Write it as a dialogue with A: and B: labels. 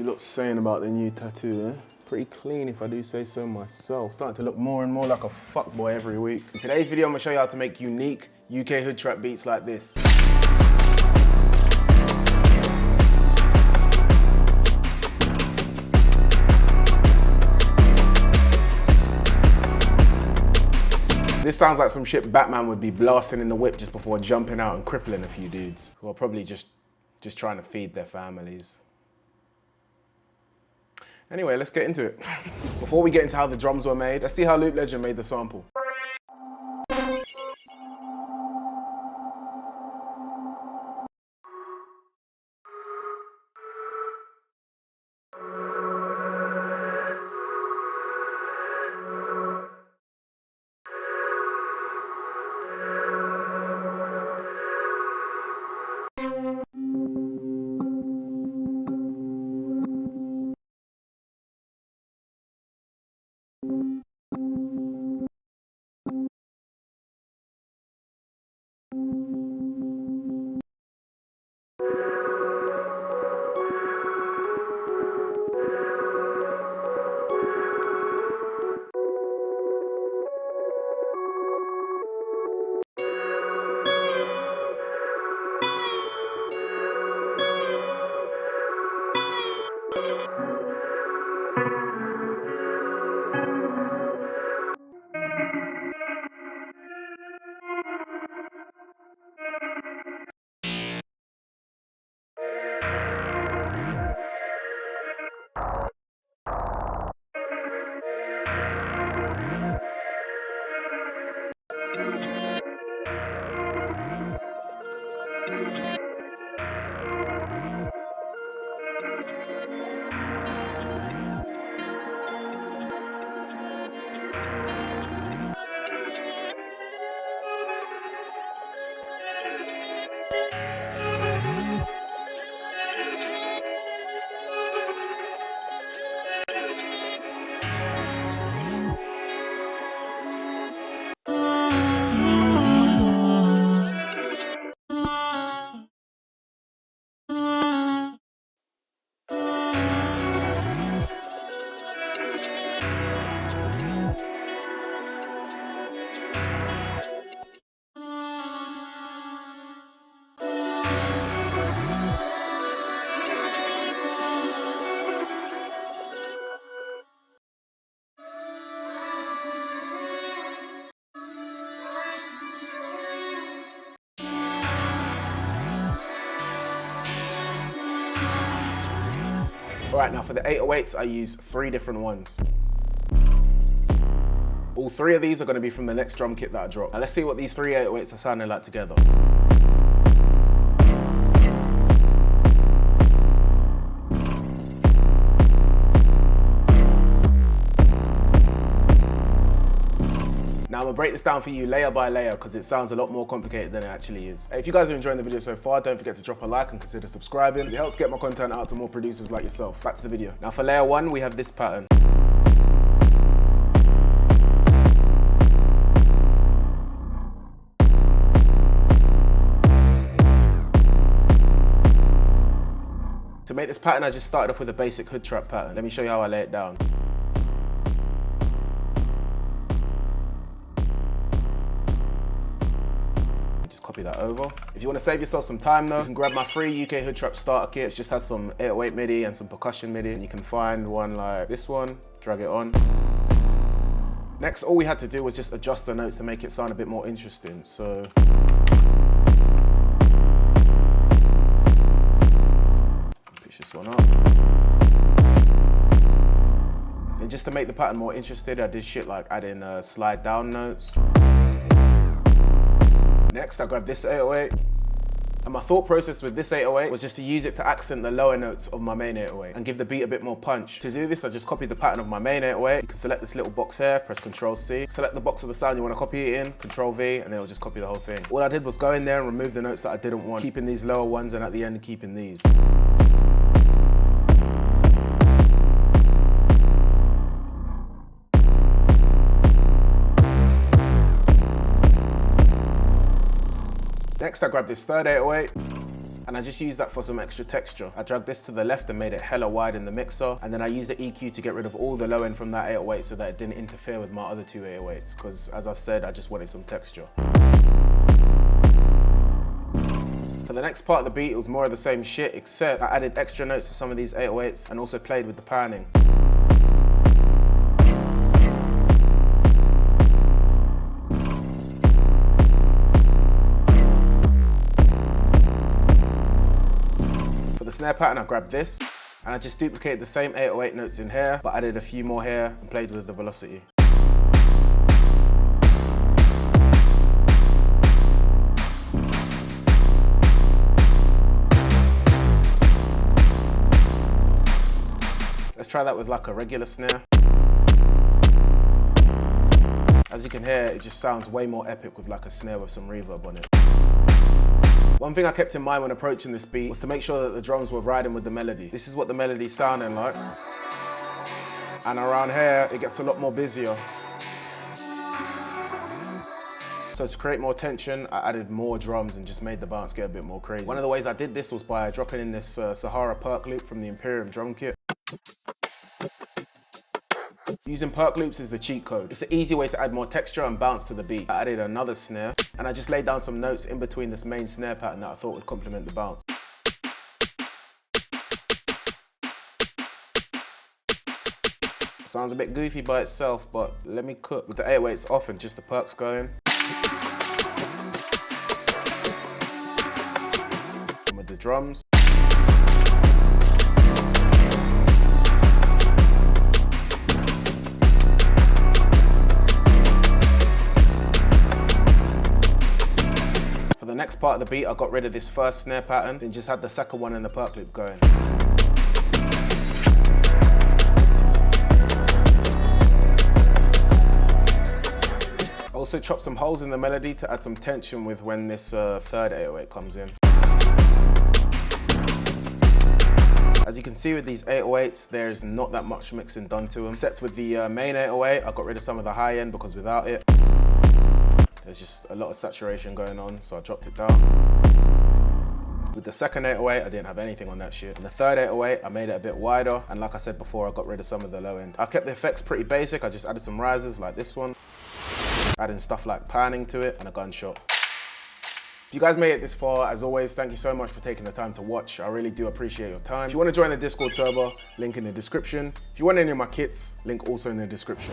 A: you lot saying about the new tattoo, eh? Pretty clean if I do say so myself. Starting to look more and more like a fuckboy every week. In today's video, I'm gonna show you how to make unique UK hood trap beats like this. This sounds like some shit Batman would be blasting in the whip just before jumping out and crippling a few dudes who are probably just trying to feed their families. Anyway, let's get into it. Before we get into how the drums were made, let's see how Loop Legend made the sample. All right, now for the 808s, I use 3 different ones. All 3 of these are gonna be from the next drum kit that I drop. Now let's see what these 3 808s are sounding like together. Now I'm gonna break this down for you layer by layer because it sounds a lot more complicated than it actually is. If you guys are enjoying the video so far, don't forget to drop a like and consider subscribing. It helps get my content out to more producers like yourself. Back to the video. Now for layer 1, we have this pattern. To make this pattern, I just started off with a basic hood trap pattern. Let me show you how I lay it down. Copy that over. If you want to save yourself some time though, you can grab my free UK Hood Trap starter kit. It just has some 808 MIDI and some percussion MIDI, and you can find one like this one, drag it on. Next, all we had to do was just adjust the notes to make it sound a bit more interesting. So push this one up. And just to make the pattern more interesting, I did shit like adding slide down notes. Next, I grabbed this 808, and my thought process with this 808 was just to use it to accent the lower notes of my main 808 and give the beat a bit more punch. To do this, I just copied the pattern of my main 808. You can select this little box here, press Ctrl-C, select the box of the sound you want to copy it in, Ctrl-V, and then it'll just copy the whole thing. All I did was go in there and remove the notes that I didn't want, keeping these lower ones, and at the end, keeping these. Next, I grabbed this third 808, and and I just used that for some extra texture. I dragged this to the left and made it hella wide in the mixer, and then I used the EQ to get rid of all the low end from that 808 so that it didn't interfere with my other two 808s, because as I said, I just wanted some texture. For the next part of the beat, it was more of the same shit, except I added extra notes to some of these 808s and also played with the panning. For the snare pattern, I grabbed this and I just duplicated the same 808 notes in here, but added a few more here and played with the velocity. Let's try that with like a regular snare. As you can hear, it just sounds way more epic with like a snare with some reverb on it. One thing I kept in mind when approaching this beat was to make sure that the drums were riding with the melody. This is what the melody's sounding like. And around here, it gets a lot more busier. So to create more tension, I added more drums and just made the bounce get a bit more crazy. One of the ways I did this was by dropping in this Sahara perk loop from the Imperium drum kit. Using perk loops is the cheat code. It's an easy way to add more texture and bounce to the beat. I added another snare, and I just laid down some notes in between this main snare pattern that I thought would complement the bounce. Sounds a bit goofy by itself, but let me cook. With the 808s off and just the perks going. And with the drums. For the next part of the beat, I got rid of this first snare pattern and just had the second one in the perk loop going. Also chopped some holes in the melody to add some tension with when this third 808 comes in. As you can see with these 808s, there's not that much mixing done to them, except with the main 808, I got rid of some of the high end because without it, there's just a lot of saturation going on, so I dropped it down. With the second 808, I didn't have anything on that shit. And the third 808, I made it a bit wider, and like I said before, I got rid of some of the low end. I kept the effects pretty basic, I just added some risers like this one, adding stuff like panning to it, and a gunshot. If you guys made it this far, as always, thank you so much for taking the time to watch. I really do appreciate your time. If you want to join the Discord server, link in the description. If you want any of my kits, link also in the description.